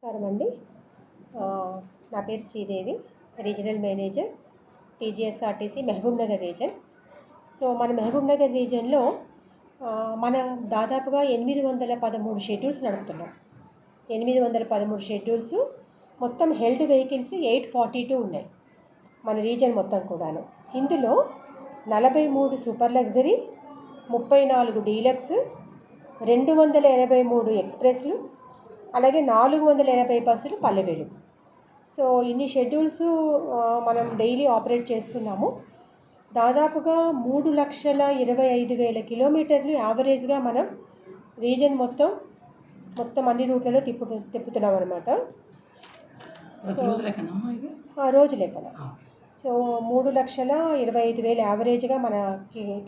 నమస్కారం అండి. నా పేరు Sridevi, regional manager TGSRTC Mahabubnagar reason. So మన మహబూబ్నగర్ రీజన్లో మనం దాదాపుగా 813 షెడ్యూల్స్ నడుపుతున్నాం. 813 షెడ్యూల్స్, మొత్తం హెల్డ్ వెహికల్స్ 842 ఉన్నాయి మన రీజన్ మొత్తం కూడాను. ఇందులో 43 సూపర్ లగ్జరీ, 34 డీలక్స్, 283 ఎక్స్ప్రెస్లు, అలాగే 480 బస్సులు పల్లెవేలు. సో ఇన్ని షెడ్యూల్స్ మనం డైలీ ఆపరేట్ చేస్తున్నాము. దాదాపుగా 3,25,000 కిలోమీటర్లు యావరేజ్గా మనం రీజన్ మొత్తం అన్ని రూట్లలో తిప్పుతున్నాం అనమాట. రోజు లెక్కన. సో 3,25,000 యావరేజ్గా మన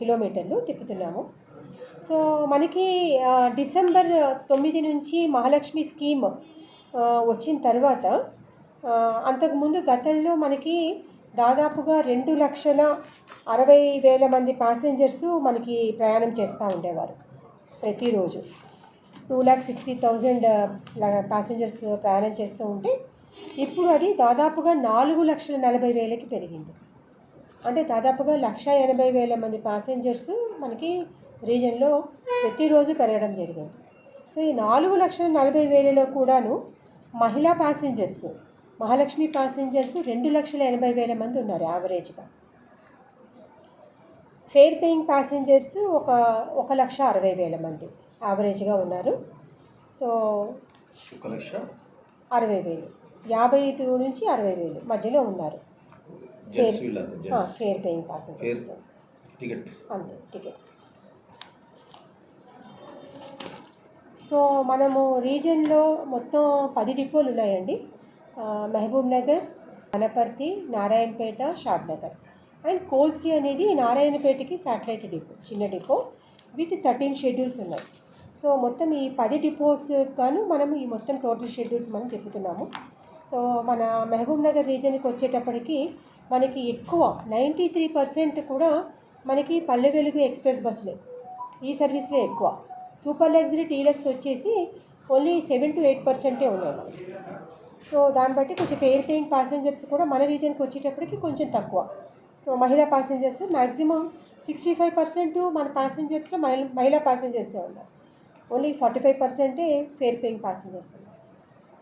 కిలోమీటర్లు తిప్పుతున్నాము. సో మనకి డిసెంబర్ 9 నుంచి మహాలక్ష్మి స్కీమ్ వచ్చిన తర్వాత అంతకుముందు గతంలో మనకి దాదాపుగా 2,60,000 మంది ప్యాసింజర్స్ మనకి ప్రయాణం చేస్తూ ఉండేవారు ప్రతిరోజు. 2,60,000 ప్యాసింజర్స్ ప్రయాణం చేస్తూ ఉంటే ఇప్పుడు అది దాదాపుగా 4,40,000కి పెరిగింది. అంటే దాదాపుగా 1,80,000 మంది ప్యాసింజర్స్ మనకి రీజన్లో ప్రతిరోజు పెరగడం జరిగింది. సో ఈ 4,40,000లో కూడాను మహిళా ప్యాసింజర్స్, మహాలక్ష్మి ప్యాసింజర్స్ 2,80,000 మంది ఉన్నారు యావరేజ్గా. ఫేర్ పేయింగ్ ప్యాసింజర్స్ 1,60,000 మంది యావరేజ్గా ఉన్నారు. సో 1,60,000, 55 నుంచి 60,000 మధ్యలో ఉన్నారు ఫేర్ పేయింగ్ ప్యాసింజర్స్. అంతే టికెట్స్. సో మనము రీజన్లో మొత్తం 10 డిపోలు ఉన్నాయండి. మహబూబ్నగర్, వనపర్తి, నారాయణపేట, షాద్నగర్ అండ్ కోస్గి అనేది నారాయణపేటకి శాటిలైట్ డిపో, చిన్న డిపో విత్ 13 షెడ్యూల్స్ ఉన్నాయి. సో మొత్తం ఈ 10 డిపోస్ గాను మనము ఈ మొత్తం టోటల్ షెడ్యూల్స్ మనం తిప్పుతున్నాము. సో మన మహబూబ్నగర్ రీజన్కి వచ్చేటప్పటికి మనకి ఎక్కువ 93% కూడా మనకి పల్లె వెలుగు ఎక్స్ప్రెస్ బస్సులే, ఈ సర్వీస్లే ఎక్కువ. సూపర్ లగ్జరీ డీలక్స్ వచ్చేసి ఓన్లీ 7 to 8% ఉన్నాయి మనకి. సో దాన్ని బట్టి కొంచెం ఫేర్ పేయింగ్ ప్యాసింజర్స్ కూడా మన రీజన్కి వచ్చేటప్పటికి కొంచెం తక్కువ. సో మహిళా ప్యాసింజర్స్ మ్యాక్సిమం 65% మన ప్యాసింజర్స్లో మహిళా ప్యాసింజర్సే ఉన్నారు. ఓన్లీ 45% ఫేర్ పేయింగ్ ప్యాసింజర్స్ ఉన్నారు.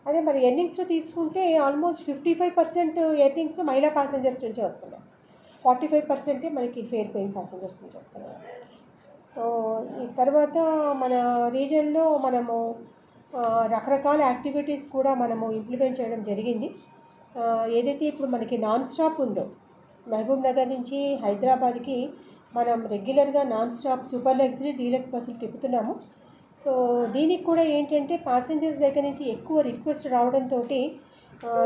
అదే మరి ఎర్నింగ్స్లో తీసుకుంటే ఆల్మోస్ట్ 55% ఎర్నింగ్స్ మహిళా ప్యాసింజర్స్ నుంచి వస్తున్నాయి, 45% మనకి ఫేర్ పేయింగ్ ప్యాసింజర్స్ నుంచి వస్తున్నాయి. సో ఈ తర్వాత మన రీజన్లో మనము రకరకాల యాక్టివిటీస్ కూడా మనము ఇంప్లిమెంట్ చేయడం జరిగింది. ఏదైతే ఇప్పుడు మనకి నాన్ స్టాప్ ఉందో మహబూబ్నగర్ నుంచి హైదరాబాద్కి మనం రెగ్యులర్గా non stop super luxury deluxe బస్సులు తిప్పుతున్నాము. సో దీనికి కూడా ఏంటంటే ప్యాసింజర్స్ దగ్గర నుంచి ఎక్కువ రిక్వెస్ట్ రావడంతో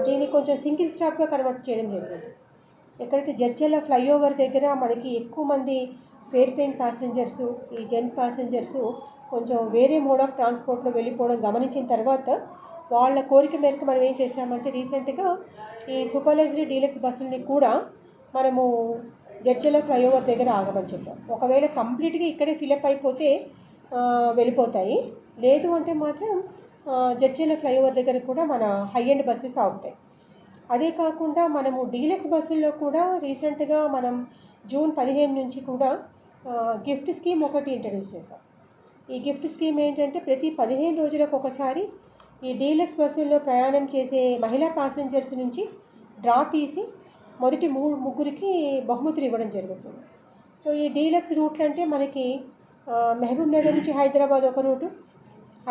దీన్ని కొంచెం సింగిల్ స్టాప్గా కన్వర్ట్ చేయడం జరిగింది. ఎక్కడైతే జడ్చర్ల ఫ్లైఓవర్ దగ్గర మనకి ఎక్కువ మంది ఫేర్ పేయింగ్ ప్యాసింజర్స్, ఈ జెంట్స్ ప్యాసింజర్స్ కొంచెం వేరే మోడ్ ఆఫ్ ట్రాన్స్పోర్ట్లో వెళ్ళిపోవడం గమనించిన తర్వాత వాళ్ళ కోరిక మేరకు మనం ఏం చేసామంటే రీసెంట్గా ఈ సూపర్ లగ్జరీ డీలక్స్ బస్సుల్ని కూడా మనము జడ్చర్ల ఫ్లైఓవర్ దగ్గర ఆగమని చెప్పాం. ఒకవేళ కంప్లీట్గా ఇక్కడే ఫిలప్ అయిపోతే వెళ్ళిపోతాయి, లేదు అంటే మాత్రం జడ్చర్ల ఫ్లైఓవర్ దగ్గర కూడా మన హై ఎండ్ బస్సెస్ ఆగుతాయి. అదే కాకుండా మనము డీలక్స్ బస్సుల్లో కూడా రీసెంట్గా మనం జూన్ 15 నుంచి కూడా గిఫ్ట్ స్కీమ్ ఒకటి ఇంట్రడ్యూస్ చేశాం. ఈ గిఫ్ట్ స్కీమ్ ఏంటంటే ప్రతి 15 రోజులకు ఒకసారి ఈ డీలక్స్ బస్సుల్లో ప్రయాణం చేసే మహిళా ప్యాసింజర్స్ నుంచి డ్రా తీసి మొదటి ముగ్గురికి బహుమతులు ఇవ్వడం జరుగుతుంది. సో ఈ డీలక్స్ రూట్లు అంటే మనకి మహబూబ్నగర్ నుంచి హైదరాబాద్ ఒక రూటు,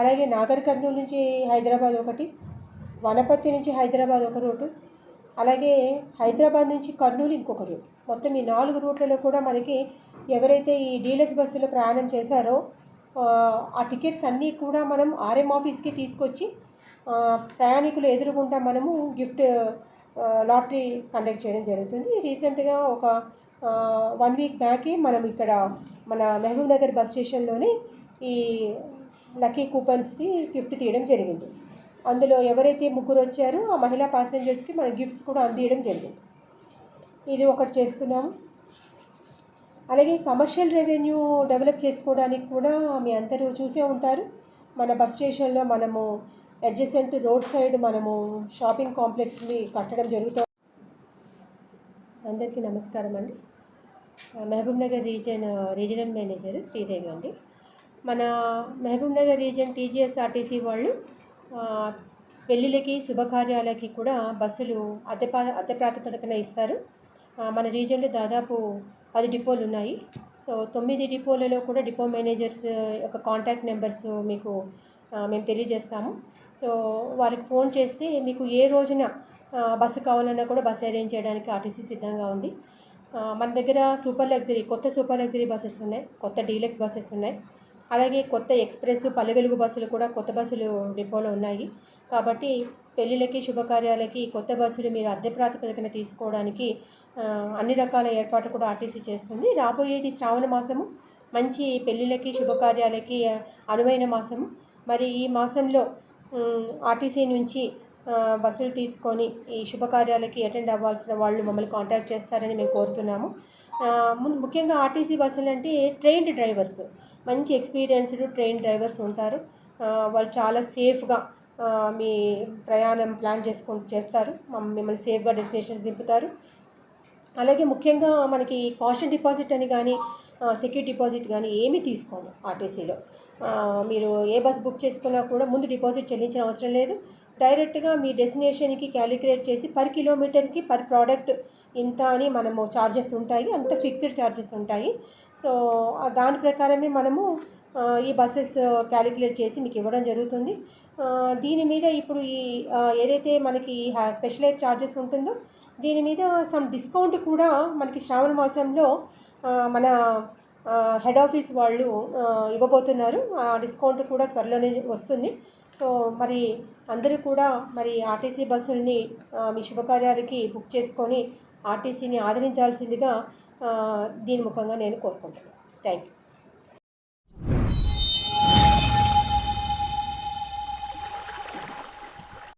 అలాగే నాగర్ కర్నూలు నుంచి హైదరాబాద్ ఒకటి, వనపర్తి నుంచి హైదరాబాద్ ఒక రూటు, అలాగే హైదరాబాద్ నుంచి కర్నూలు ఇంకొక రూట్. మొత్తం ఈ 4 రూట్లలో కూడా మనకి ఎవరైతే ఈ డీలక్స్ బస్సులో ప్రయాణం చేశారో ఆ టికెట్స్ అన్నీ కూడా మనం ఆర్ఎం ఆఫీస్కి తీసుకొచ్చి ప్రయాణికులు ఎదురుగుండా మనము గిఫ్ట్ లాటరీ కండక్ట్ చేయడం జరుగుతుంది. రీసెంట్గా ఒక 1 వీక్ బ్యాకే మనం ఇక్కడ మన మహబూబ్నగర్ బస్ స్టేషన్లోనే ఈ లక్కీ కూపన్స్కి గిఫ్ట్ తీయడం జరిగింది. అందులో ఎవరైతే ముగ్గురు వచ్చారో ఆ మహిళా ప్యాసింజర్స్కి మన గిఫ్ట్స్ కూడా అందియడం జరిగింది. ఇది ఒకటి చేస్తున్నాము. అలాగే కమర్షియల్ రెవెన్యూ డెవలప్ చేసుకోవడానికి కూడా మీ అందరూ చూసే ఉంటారు. మన బస్ స్టేషన్లో మనము అడ్జసెంట్ రోడ్ సైడ్ మనము షాపింగ్ కాంప్లెక్స్ని కట్టడం జరుగుతుంది. అందరికీ నమస్కారం అండి. మహబూబ్ నగర్ రీజనల్ మేనేజర్ శ్రీదేవి అండి. మన మహబూబ్ నగర్ రీజన్ టీజీఎస్ఆర్టీసీ వాళ్ళు పెళ్ళిళ్ళకి శుభకార్యాలకి కూడా బస్సులు అద్దె ప్రాతిపదికన ఇస్తారు. మన రీజన్లో దాదాపు 10 డిపోలు ఉన్నాయి. సో 9 డిపోలలో కూడా డిపో మేనేజర్స్ యొక్క కాంటాక్ట్ నెంబర్స్ మీకు మేము తెలియజేస్తాము. సో వారికి ఫోన్ చేస్తే మీకు ఏ రోజున బస్సు కావాలన్నా కూడా బస్సు అరేంజ్ చేయడానికి ఆర్టీసీ సిద్ధంగా ఉంది. మన దగ్గర కొత్త సూపర్ లగ్జరీ బస్సెస్ ఉన్నాయి, కొత్త డీలక్స్ బస్సెస్ ఉన్నాయి, అలాగే కొత్త ఎక్స్ప్రెస్ పల్లె వెలుగు బస్సులు కూడా కొత్త బస్సులు డిపోలో ఉన్నాయి. కాబట్టి పెళ్ళిళ్ళకి శుభకార్యాలకి కొత్త బస్సులు మీరు అద్దె ప్రాతిపదికన తీసుకోవడానికి అన్ని రకాల ఏర్పాట్లు కూడా ఆర్టీసీ చేస్తుంది. రాబోయేది శ్రావణ మాసము, మంచి పెళ్ళిళ్ళకి శుభకార్యాలకి అనువైన మాసము. మరి ఈ మాసంలో ఆర్టీసీ నుంచి బస్సులు తీసుకొని ఈ శుభకార్యాలకి అటెండ్ అవ్వాల్సిన వాళ్ళు మమ్మల్ని కాంటాక్ట్ చేస్తారని మేము కోరుతున్నాము. ముఖ్యంగా ఆర్టీసీ బస్సులు అంటే ట్రైన్డ్ డ్రైవర్స్, మంచి ఎక్స్పీరియన్స్డ్ ట్రైన్ డ్రైవర్స్ ఉంటారు. వాళ్ళు చాలా సేఫ్గా మీ ప్రయాణం ప్లాన్ చేస్తారు. మిమ్మల్ని సేఫ్గా డెస్టినేషన్స్ దింపుతారు. అలాగే ముఖ్యంగా మనకి కాషన్ డిపాజిట్ అని కానీ సెక్యూరిటీ డిపాజిట్ కానీ ఏమీ తీసుకోము ఆర్టీసీలో. మీరు ఏ బస్ బుక్ చేసుకున్నా కూడా ముందు డిపాజిట్ చెల్లించిన అవసరం లేదు. డైరెక్ట్గా మీ డెస్టినేషన్కి క్యాలిక్యులేట్ చేసి పర్ కిలోమీటర్కి పర్ ప్రోడక్ట్ ఇంత అని మనము ఛార్జెస్ ఉంటాయి, అంత ఫిక్స్డ్ ఛార్జెస్ ఉంటాయి. సో దాని ప్రకారమే మనము ఈ బస్సెస్ క్యాలిక్యులేట్ చేసి మీకు ఇవ్వడం జరుగుతుంది. దీని మీద ఇప్పుడు ఏదైతే మనకి స్పెషలైజ్ ఛార్జెస్ ఉంటుందో దీని మీద సమ్ డిస్కౌంట్ కూడా మనకి శ్రావణ మాసంలో మన హెడ్ ఆఫీస్ వాళ్ళు ఇవ్వబోతున్నారు. ఆ డిస్కౌంట్ కూడా త్వరలోనే వస్తుంది. సో మరి అందరూ కూడా మరి ఆర్టీసీ బస్సుల్ని మీ శుభకార్యాలకి బుక్ చేసుకొని ఆర్టీసీని ఆదరించాల్సిందిగా దీని ముఖంగా నేను కోరుకుంటున్నాను. Thank you.